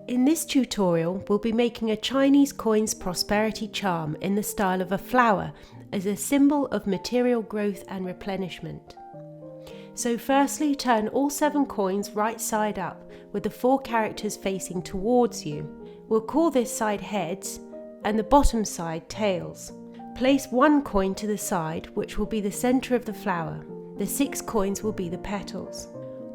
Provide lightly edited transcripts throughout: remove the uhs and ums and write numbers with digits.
In this tutorial, we'll be making a Chinese coins prosperity charm in the style of a flower as a symbol of material growth and replenishment. So firstly, turn all 7 coins right side up with the 4 characters facing towards you. We'll call this side heads and the bottom side tails. Place 1 coin to the side, which will be the center of the flower. The 6 coins will be the petals.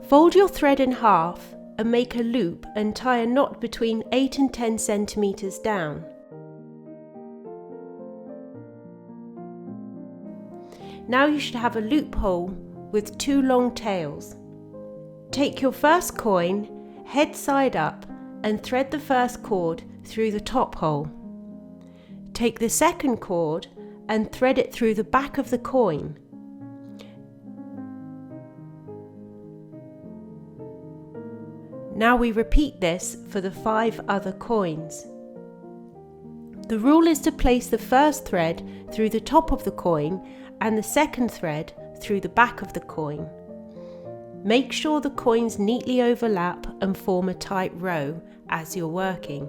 Fold your thread in half and make a loop and tie a knot between 8 and 10 centimeters down. Now you should have a loophole with 2 long tails. Take your first coin, head side up, and thread the first cord through the top hole. Take the second cord and thread it through the back of the coin. Now we repeat this for the 5 other coins. The rule is to place the first thread through the top of the coin and the second thread through the back of the coin. Make sure the coins neatly overlap and form a tight row as you're working.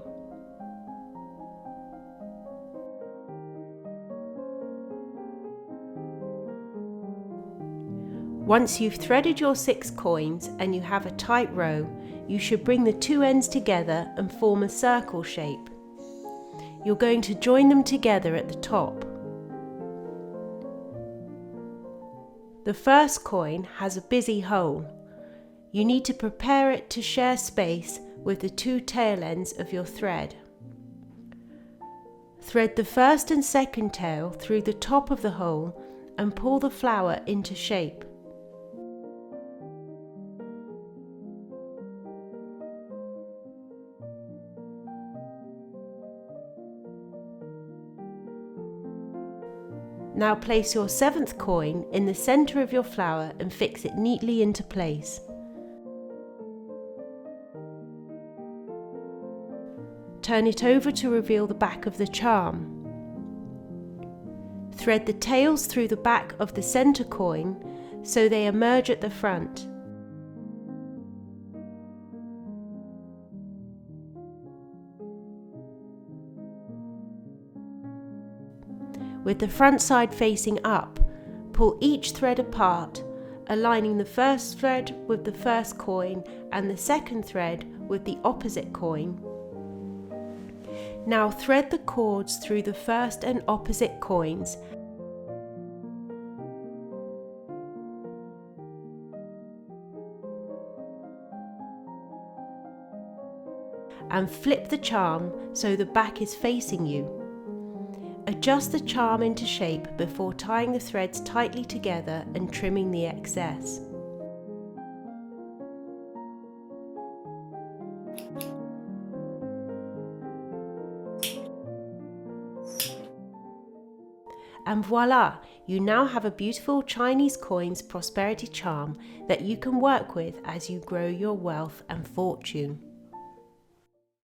Once you've threaded your 6 coins and you have a tight row, you should bring the 2 ends together and form a circle shape. You're going to join them together at the top. The first coin has a busy hole. You need to prepare it to share space with the 2 tail ends of your thread. Thread the first and second tail through the top of the hole and pull the flower into shape. Now place your 7th coin in the center of your flower and fix it neatly into place. Turn it over to reveal the back of the charm. Thread the tails through the back of the center coin so they emerge at the front. With the front side facing up, pull each thread apart, aligning the first thread with the first coin and the second thread with the opposite coin. Now thread the cords through the first and opposite coins and flip the charm so the back is facing you. Adjust the charm into shape before tying the threads tightly together and trimming the excess. And voila! You now have a beautiful Chinese coins prosperity charm that you can work with as you grow your wealth and fortune.